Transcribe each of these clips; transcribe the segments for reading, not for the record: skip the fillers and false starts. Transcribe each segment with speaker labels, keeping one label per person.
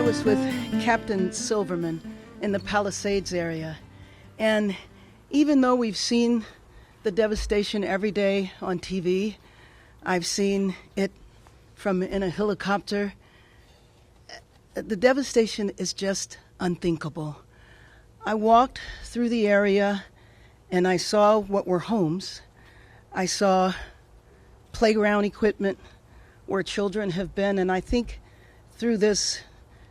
Speaker 1: was with Captain Silverman in the Palisades area. And even though we've seen the devastation every day on TV, I've seen it from in a helicopter, the devastation is just unthinkable. I walked through the area and I saw what were homes. I saw playground equipment where children have been, and I think through this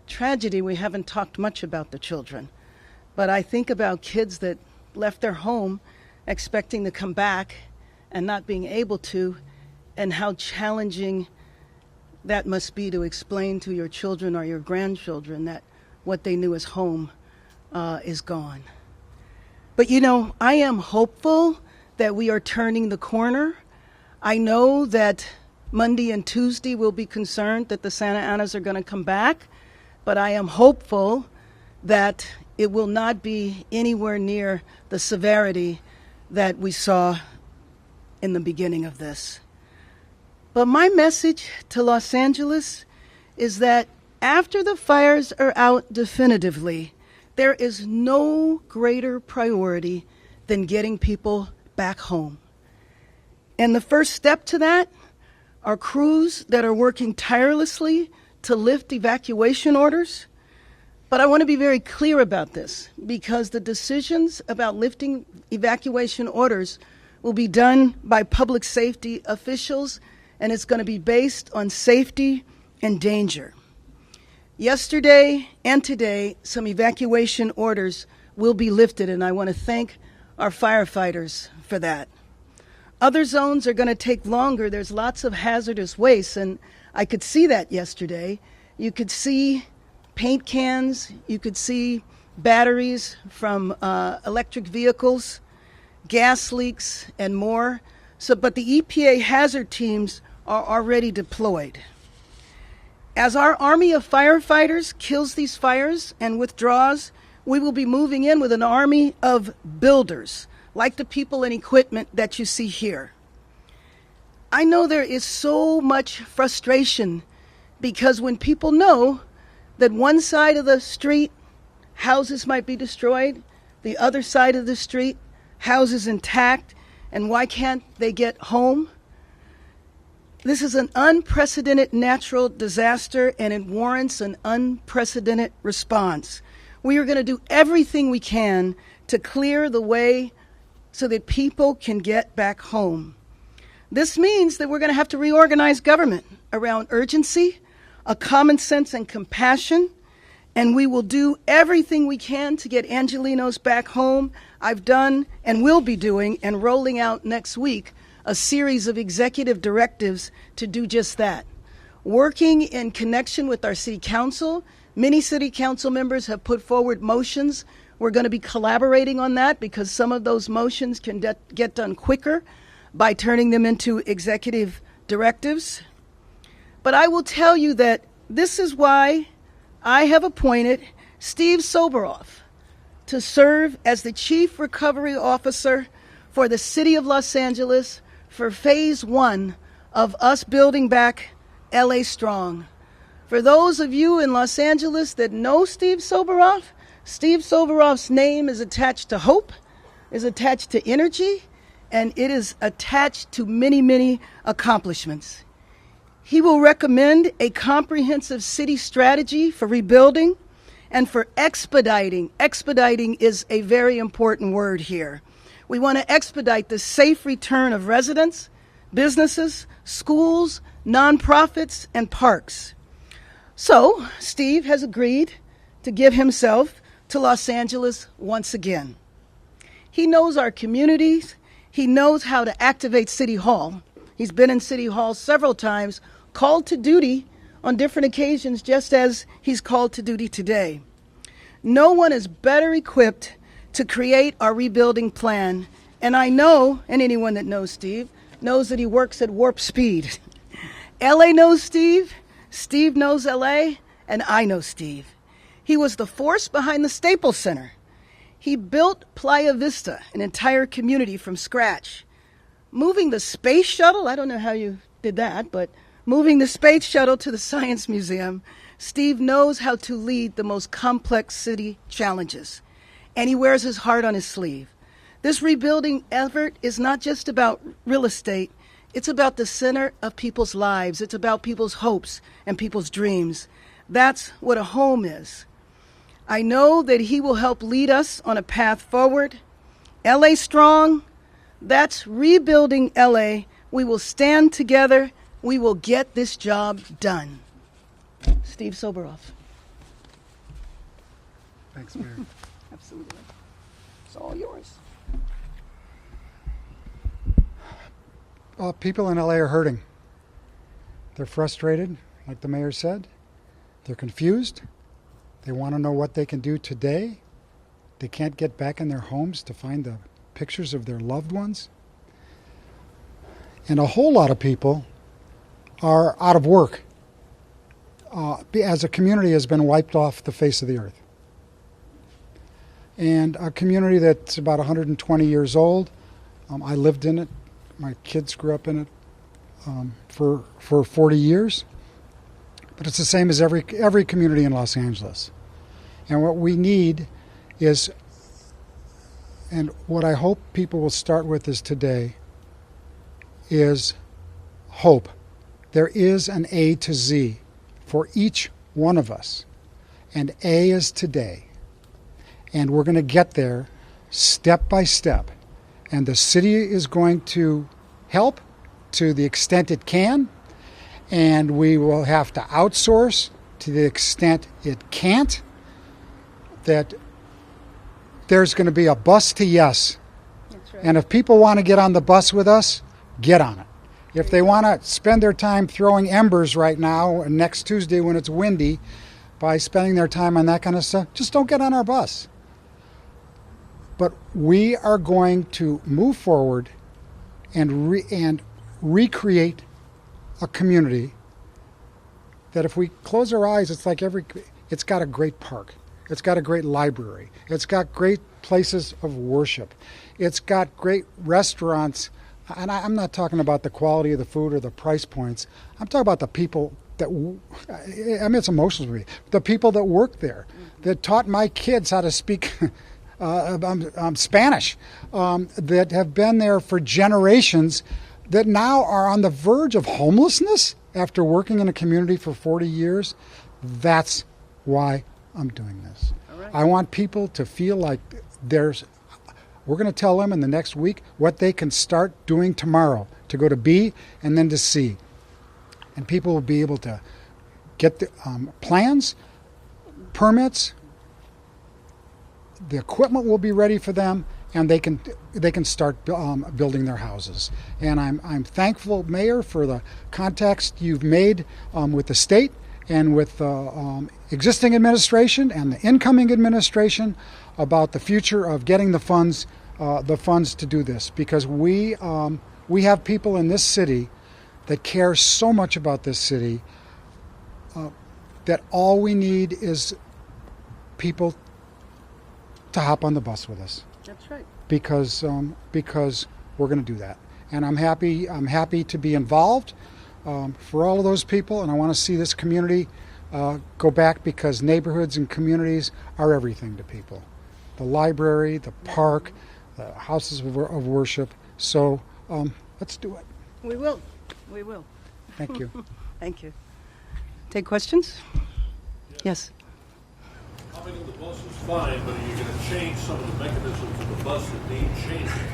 Speaker 1: tragedy we haven't talked much about the children. But I think about kids that left their home expecting to come back and not being able to, and how challenging that must be to explain to your children or your grandchildren that what they knew as home is gone. But you know, I am hopeful that we are turning the corner. I know that Monday and Tuesday will be concerned that the Santa Anas are going to come back, but I am hopeful that it will not be anywhere near the severity that we saw in the beginning of this. But my message to Los Angeles is that after the fires are out definitively, there is no greater priority than getting people back home. And the first step to that are crews that are working tirelessly to lift evacuation orders. But I want to be very clear about this, because the decisions about lifting evacuation orders will be done by public safety officials, and it's going to be based on safety and danger. Yesterday and today, some evacuation orders will be lifted, and I want to thank our firefighters for that. Other zones are going to take longer. There's lots of hazardous waste, and I could see that yesterday. You could see paint cans, you could see batteries from electric vehicles, gas leaks, and more. But the EPA hazard teams are already deployed. As our army of firefighters kills these fires and withdraws, we will be moving in with an army of builders, like the people and equipment that you see here. I know there is so much frustration because when people know that one side of the street, houses might be destroyed, the other side of the street, houses intact, and why can't they get home? This is an unprecedented natural disaster, and it warrants an unprecedented response. We are going to do everything we can to clear the way so that people can get back home. This means that we're going to have to reorganize government around urgency, a common sense and compassion, and we will do everything we can to get Angelenos back home. I've done and will be doing and rolling out next week a series of executive directives to do just that. Working in connection with our city council, many city council members have put forward motions. We're going to be collaborating on that because some of those motions can get done quicker by turning them into executive directives. But I will tell you that this is why I have appointed Steve Soboroff to serve as the Chief Recovery Officer for the City of Los Angeles for Phase 1 of us building back LA Strong. For those of you in Los Angeles that know Steve Soboroff's name is attached to hope, is attached to energy, and it is attached to many, many accomplishments. He will recommend a comprehensive city strategy for rebuilding and for expediting. Expediting is a very important word here. We want to expedite the safe return of residents, businesses, schools, nonprofits, and parks. So, Steve has agreed to give himself to Los Angeles once again. He knows our communities. He knows how to activate City Hall. He's been in City Hall several times, called to duty on different occasions, just as he's called to duty today. No one is better equipped to create our rebuilding plan. And I know, and anyone that knows Steve, knows that he works at warp speed. LA knows Steve, Steve knows LA, and I know Steve. He was the force behind the Staples Center. He built Playa Vista, an entire community from scratch. Moving the space shuttle, I don't know how you did that, but moving the space shuttle to the Science Museum Steve knows how to lead the most complex city challenges, and he wears his heart on his sleeve. This rebuilding effort is not just about real estate. It's about the center of people's lives. It's about people's hopes and people's dreams. That's what a home is. I know that he will help lead us on a path forward. LA strong, that's rebuilding LA. We will stand together. We will get this job done. Steve Soboroff.
Speaker 2: Thanks, Mayor.
Speaker 1: Absolutely. It's all yours.
Speaker 2: People in LA are hurting. They're frustrated, like the mayor said. They're confused. They want to know what they can do today. They can't get back in their homes to find the pictures of their loved ones. And a whole lot of people are out of work as a community has been wiped off the face of the earth. And a community that's about 120 years old. I lived in it. My kids grew up in it for 40 years. But it's the same as every community in Los Angeles. And what we need is, and what I hope people will start with is today, is hope. There is an A to Z for each one of us. And A is today. And we're going to get there step by step. And the city is going to help to the extent it can. And we will have to outsource to the extent it can't. That there's going to be a bus to yes.
Speaker 1: That's right.
Speaker 2: And if people want to get on the bus with us, get on it. If they want to spend their time throwing embers right now and next Tuesday when it's windy by spending their time on that kind of stuff, just don't get on our bus. But we are going to move forward and recreate a community that if we close our eyes, it's like it's got a great park. It's got a great library. It's got great places of worship. It's got great restaurants. And I'm not talking about the quality of the food or the price points. I'm talking about the people that, it's emotional to me. The people that work there, that taught my kids how to speak Spanish, that have been there for generations, that now are on the verge of homelessness after working in a community for 40 years. That's why I'm doing this.
Speaker 1: Right.
Speaker 2: I want people to feel like we're going to tell them in the next week what they can start doing tomorrow to go to B and then to C. And people will be able to get the plans, permits, the equipment will be ready for them, and they can start building their houses. And I'm thankful, Mayor, for the contacts you've made with the state and with the existing administration and the incoming administration about the future of getting the funds to do this, because we have people in this city that care so much about this city that all we need is people to hop on the bus with us.
Speaker 1: That's right.
Speaker 2: Because we're going to do that, and I'm happy to be involved for all of those people, and I want to see this community go back, because neighborhoods and communities are everything to people. The library, the park, the houses of worship. So let's do it.
Speaker 1: We will. We will.
Speaker 2: Thank you.
Speaker 1: Thank you. Take questions? Yes.
Speaker 3: Coming in the bus is fine, but are you going to change some of the mechanisms of the bus that need changing?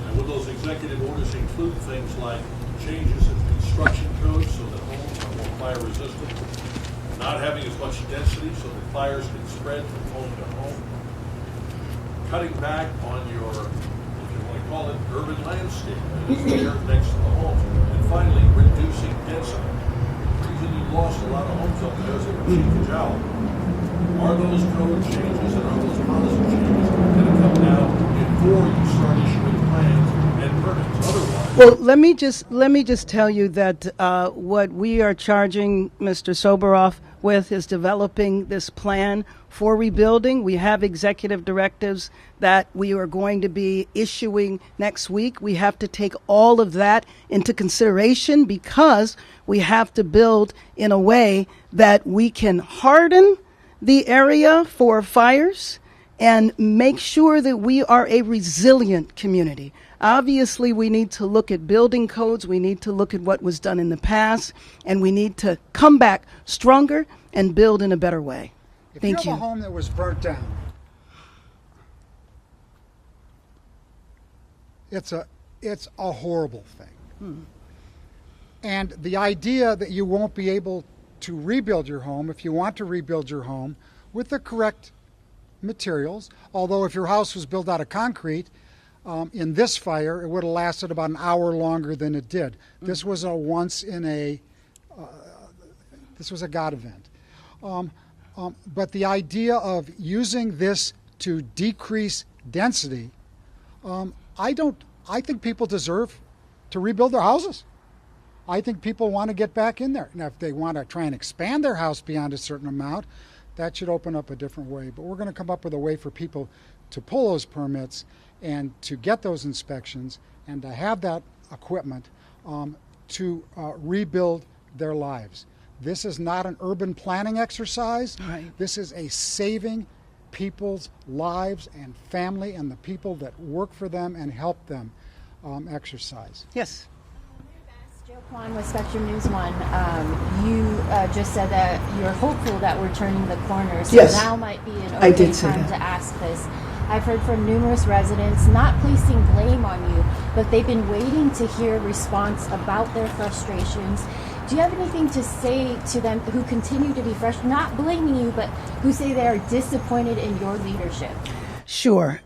Speaker 3: And will those executive orders include things like changes in construction codes so that homes are more fire resistant, not having as much density so that fires can spread from home to home, cutting back on your, if you want to call it, urban landscape that is there next to the homes, and finally reducing density? The reason you lost a lot of homes up there is they were cheap to jowl. Are those code changes and are those policy changes going to come now before you start issuing plans and permits? Otherwise,
Speaker 1: Well, let me just tell you that what we are charging Mr. Soboroff, with is developing this plan for rebuilding. We have executive directives that we are going to be issuing next week. We have to take all of that into consideration because we have to build in a way that we can harden the area for fires and make sure that we are a resilient community. Obviously, we need to look at building codes, we need to look at what was done in the past, and we need to come back stronger and build in a better way. Thank
Speaker 2: If you have a home that was burnt down, it's a horrible thing. And the idea that you won't be able to rebuild your home, if you want to rebuild your home with the correct materials, although if your house was built out of concrete, in this fire, it would have lasted about an hour longer than it did. This was a this was a God event. But the idea of using this to decrease density, I think people deserve to rebuild their houses. I think people want to get back in there. Now, if they want to try and expand their house beyond a certain amount, that should open up a different way. But we're going to come up with a way for people to pull those permits and to get those inspections and to have that equipment to rebuild their lives. This is not an urban planning exercise.
Speaker 1: Right.
Speaker 2: This is a saving people's lives and family and the people that work for them and help them exercise.
Speaker 1: Yes.
Speaker 4: Joe Kwan with Spectrum News 1. You just said that you're hopeful that we're turning the corner, so
Speaker 1: Yes.
Speaker 4: now might be an
Speaker 1: I
Speaker 4: okay
Speaker 1: did say
Speaker 4: time
Speaker 1: that.
Speaker 4: to ask this. I've heard from numerous residents, not placing blame on you, but they've been waiting to hear a response about their frustrations. Do you have anything to say to them who continue to be frustrated, not blaming you, but who say they are disappointed in your leadership?
Speaker 1: Sure.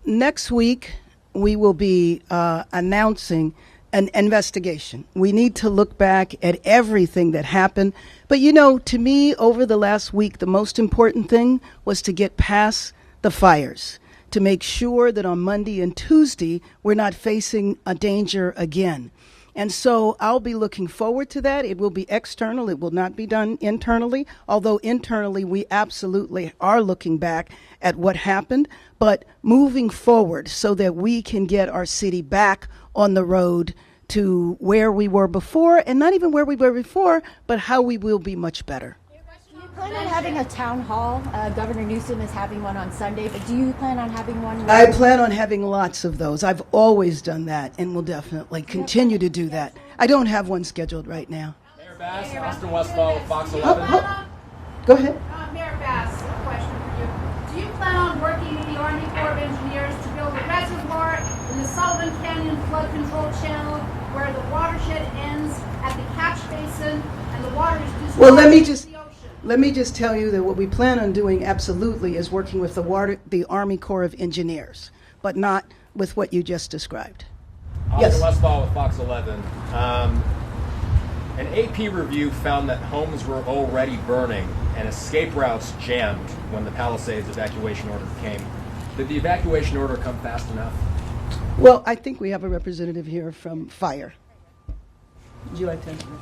Speaker 1: Next week we will be announcing an investigation. We need to look back at everything that happened. But, to me, over the last week, the most important thing was to get past the fires, to make sure that on Monday and Tuesday, we're not facing a danger again. And so I'll be looking forward to that. It will be external. It will not be done internally, although internally we absolutely are looking back at what happened, but moving forward so that we can get our city back on the road to where we were before, and not even where we were before, but how we will be much better.
Speaker 4: Do you plan on having a town hall? Governor Newsom is having one on Sunday, but do you plan on having one?
Speaker 1: I plan on having lots of those. I've always done that and will definitely continue to do that. I don't have one scheduled right now.
Speaker 5: Mayor Bass, Austin Westfall with Fox 11.
Speaker 1: Go ahead.
Speaker 6: Mayor Bass, a question for you. Do you plan on working with the Army Corps of Engineers to build a reservoir in the Sullivan Canyon Flood Control Channel where the watershed ends at the catch basin and the water is discharged
Speaker 1: Well, let me
Speaker 6: ocean?
Speaker 1: just tell you that what we plan on doing absolutely is working with the Army Corps of Engineers, but not with what you just described.
Speaker 5: Austin
Speaker 1: Yes.
Speaker 5: Westfall with Fox 11. An AP review found that homes were already burning and escape routes jammed when the Palisades evacuation order came. Did the evacuation order come fast enough?
Speaker 1: Well, I think we have a representative here from Fire. Would you like to answer that?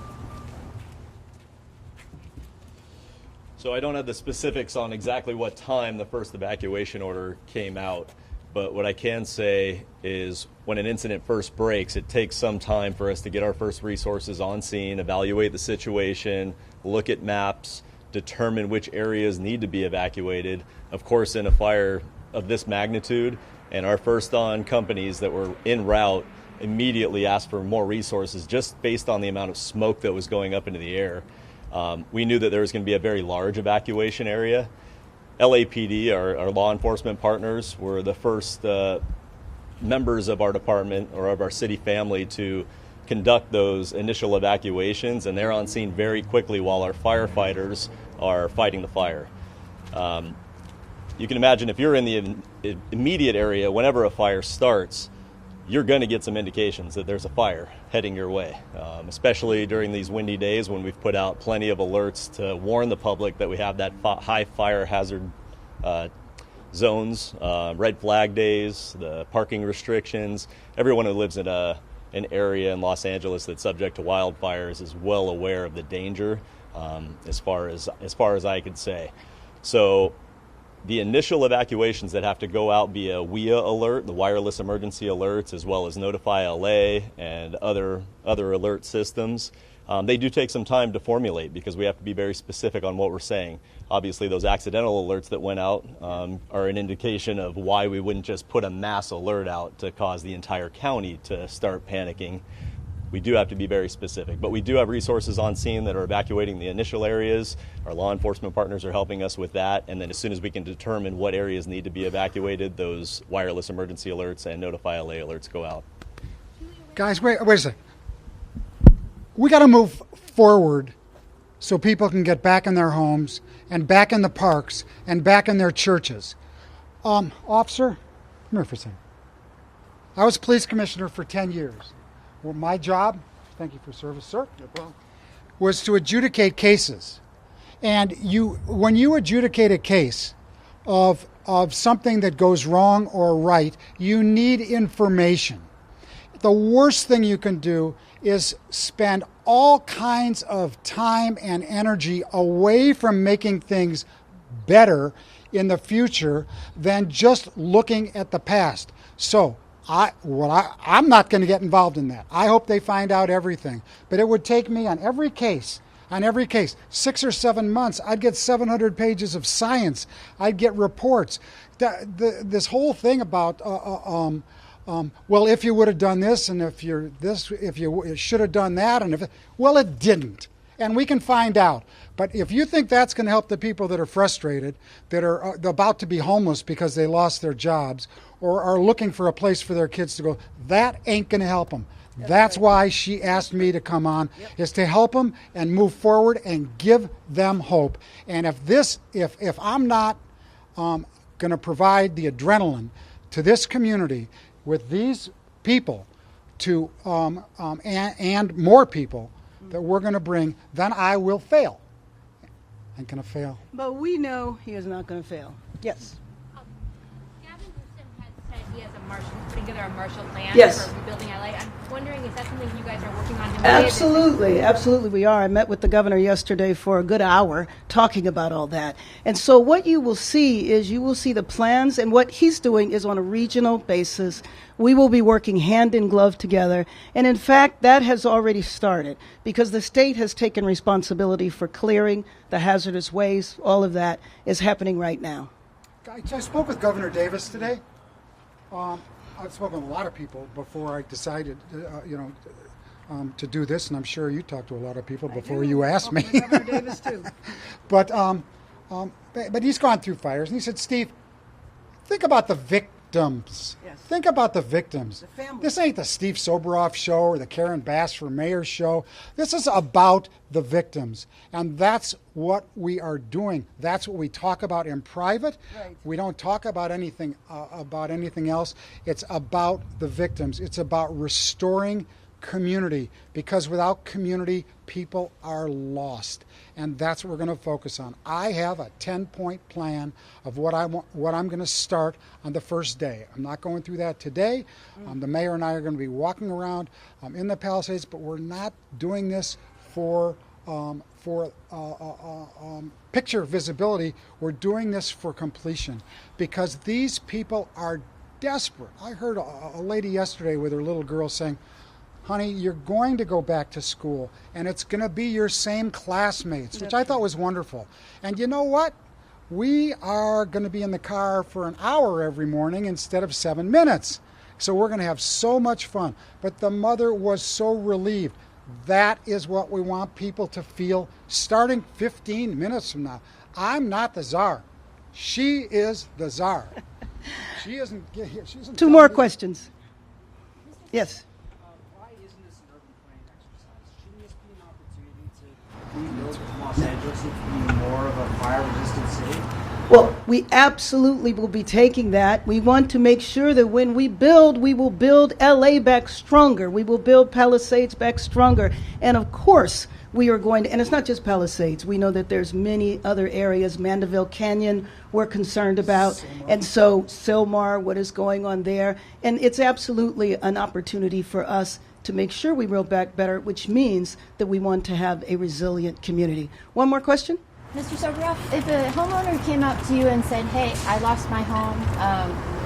Speaker 7: So I don't have the specifics on exactly what time the first evacuation order came out, but what I can say is when an incident first breaks, it takes some time for us to get our first resources on scene, evaluate the situation, look at maps, determine which areas need to be evacuated. Of course, in a fire of this magnitude, and our first on companies that were en route immediately asked for more resources just based on the amount of smoke that was going up into the air. We knew that there was going to be a very large evacuation area. LAPD, our law enforcement partners, were the first members of our department or of our city family to conduct those initial evacuations, and they're on scene very quickly while our firefighters are fighting the fire. You can imagine if you're in the immediate area, whenever a fire starts, you're going to get some indications that there's a fire heading your way, especially during these windy days when we've put out plenty of alerts to warn the public that we have that high fire hazard zones, red flag days, the parking restrictions. Everyone who lives in an area in Los Angeles that's subject to wildfires is well aware of the danger. as far as I could say. So the initial evacuations that have to go out via WIA alert, the wireless emergency alerts, as well as Notify LA and other alert systems, they do take some time to formulate because we have to be very specific on what we're saying. Obviously, those accidental alerts that went out are an indication of why we wouldn't just put a mass alert out to cause the entire county to start panicking. We do have to be very specific, but we do have resources on scene that are evacuating the initial areas. Our law enforcement partners are helping us with that, and then as soon as we can determine what areas need to be evacuated, those wireless emergency alerts and Notify LA alerts go out.
Speaker 2: Guys, wait a second. We got to move forward so people can get back in their homes and back in the parks and back in their churches. Officer, come here for a second. I was police commissioner for 10 years. Well, my job, thank you for service, sir, no problem, was to adjudicate cases. And when you adjudicate a case of something that goes wrong or right, you need information. The worst thing you can do is spend all kinds of time and energy away from making things better in the future than just looking at the past. So I'm not going to get involved in that. I hope they find out everything. But it would take me on every case, 6 or 7 months. I'd get 700 pages of science. I'd get reports. This whole thing about, well, if you would have done this, and if you should have done that, and well, it didn't. And we can find out. But if you think that's going to help the people that are frustrated, that are about to be homeless because they lost their jobs, or are looking for a place for their kids to go, that ain't going to help them. That's why she asked me to come on, is to help them and move forward and give them hope. And if I'm not going to provide the adrenaline to this community with these people to and more people that we're going to bring, then I will fail. I'm going to fail.
Speaker 1: But we know he is not going to fail. Yes.
Speaker 8: Gavin Newsom has said he has putting together a Marshall Plan
Speaker 1: Yes.
Speaker 8: for rebuilding LA. I'm wondering, is that something you guys are working on today?
Speaker 1: Absolutely we are. I met with the governor yesterday for a good hour talking about all that. And so what you will see is the plans, and what he's doing is on a regional basis. We will be working hand in glove together. And in fact, that has already started because the state has taken responsibility for clearing the hazardous waste. All of that is happening right now.
Speaker 2: I spoke with Governor Davis today. I've spoken with a lot of people before I decided, to do this, and I'm sure you talked to a lot of people before you asked me.
Speaker 1: Governor Davis too.
Speaker 2: But he's gone through fires, and he said, Steve, think about the victims.
Speaker 1: Yes.
Speaker 2: Think about the victims.
Speaker 1: The families.
Speaker 2: This ain't the Steve Soboroff show or the Karen Bass for Mayor show. This is about the victims. And that's what we are doing. That's what we talk about in private.
Speaker 1: Right.
Speaker 2: We don't talk about anything else. It's about the victims. It's about restoring community, because without community, people are lost. And that's what we're going to focus on. I have a 10-point plan of what I'm going to start on the first day. I'm not going through that today. The mayor and I are going to be walking around in the Palisades, but we're not doing this for picture visibility. We're doing this for completion, because these people are desperate. I heard a lady yesterday with her little girl saying, honey, you're going to go back to school, and it's going to be your same classmates, which I thought was wonderful. And you know what? We are going to be in the car for an hour every morning instead of 7 minutes. So we're going to have so much fun. But the mother was so relieved. That is what we want people to feel starting 15 minutes from now. I'm not the czar. She is the czar. She isn't.
Speaker 1: Two more questions. Yes.
Speaker 9: Los Angeles to be more of a fire-resistant city?
Speaker 1: Well, we absolutely will be taking that. We want to make sure that when we build, we will build LA back stronger. We will build Palisades back stronger. And of course, we are going to, and it's not just Palisades. We know that there's many other areas. Mandeville Canyon we're concerned about. And so Sylmar, what is going on there. And it's absolutely an opportunity for us to make sure we build back better, which means that we want to have a resilient community. One more question?
Speaker 4: Mr. Soberoff, if a homeowner came up to you and said, hey, I lost my home,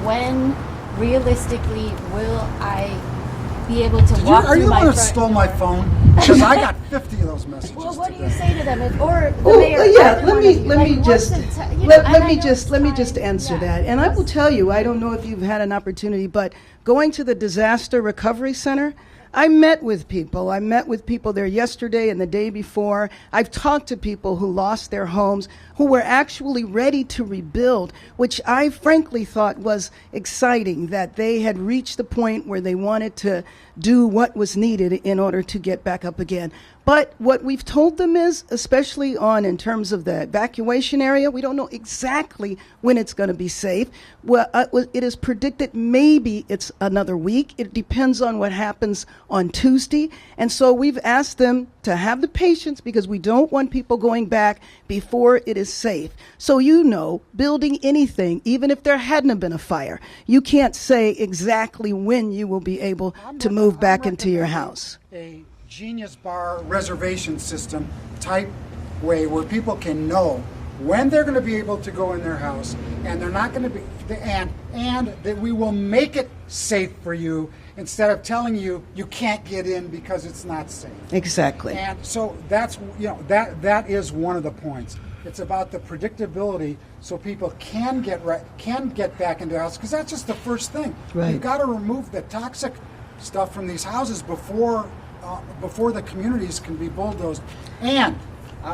Speaker 4: when realistically will I be able to walk
Speaker 2: Are
Speaker 4: through
Speaker 2: you the
Speaker 4: my
Speaker 2: one who
Speaker 4: front
Speaker 2: stole
Speaker 4: door?
Speaker 2: my phone? Because I got 50 of those messages.
Speaker 4: Well, what do you
Speaker 2: today.
Speaker 4: say to them? Or the
Speaker 1: Oh,
Speaker 4: mayor?
Speaker 1: yeah.
Speaker 4: either
Speaker 1: Let
Speaker 4: one
Speaker 1: me
Speaker 4: of you.
Speaker 1: let
Speaker 4: Like,
Speaker 1: me
Speaker 4: what's
Speaker 1: just
Speaker 4: the ti- you know,
Speaker 1: let,
Speaker 4: and
Speaker 1: let
Speaker 4: I
Speaker 1: me
Speaker 4: know
Speaker 1: just
Speaker 4: it's
Speaker 1: let me
Speaker 4: time.
Speaker 1: just answer
Speaker 4: Yeah.
Speaker 1: that. And I will tell you, I don't know if you've had an opportunity, but going to the Disaster Recovery Center, I met with people. I met with people there yesterday and the day before. I've talked to people who lost their homes, who were actually ready to rebuild, which I frankly thought was exciting, that they had reached the point where they wanted to do what was needed in order to get back up again. But what we've told them is, especially in terms of the evacuation area, we don't know exactly when it's going to be safe. Well, it is predicted maybe it's another week. It depends on what happens on Tuesday. And so we've asked them to have the patience because we don't want people going back before it is safe. So building anything, even if there hadn't been a fire, you can't say exactly when you will be able to move back into your house.
Speaker 2: A Genius Bar reservation system type way where people can know when they're going to be able to go in their house, and they're not going to be, and that we will make it safe for you instead of telling you you can't get in because it's not safe.
Speaker 1: Exactly.
Speaker 2: And so that's that is one of the points. It's about the predictability so people can get back into their house, because that's just the first thing.
Speaker 1: Right.
Speaker 2: You've got to remove the toxic stuff from these houses before the communities can be bulldozed. And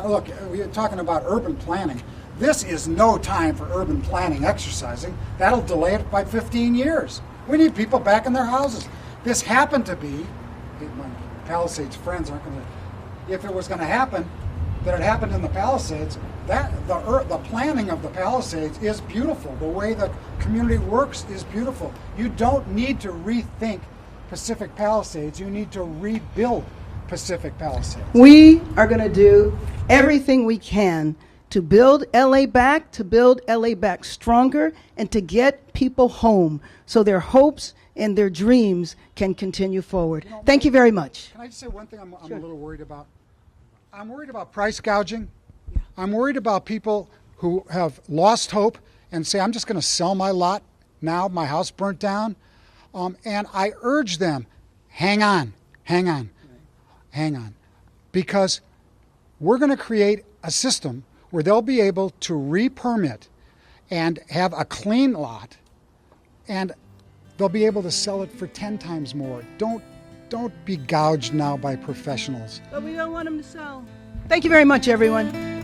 Speaker 2: look, we're talking about urban planning. This is no time for urban planning exercising. That'll delay it by 15 years. We need people back in their houses. This happened to be, my Palisades friends aren't going to, if it was going to happen, that it happened in the Palisades, that the planning of the Palisades is beautiful. The way the community works is beautiful. You don't need to rethink Pacific Palisades. You need to rebuild Pacific Palisades.
Speaker 1: We are going to do everything we can to build LA back, stronger, and to get people home so their hopes and their dreams can continue forward. Thank you very much.
Speaker 2: Can I just say one thing I'm a little worried about? I'm worried about price gouging. I'm worried about people who have lost hope and say, I'm just going to sell my lot now, my house burnt down. And I urge them, hang on, because we're going to create a system where they'll be able to re-permit and have a clean lot, and they'll be able to sell it for 10 times more. Don't be gouged now by professionals.
Speaker 1: But we don't want them to sell. Thank you very much, everyone.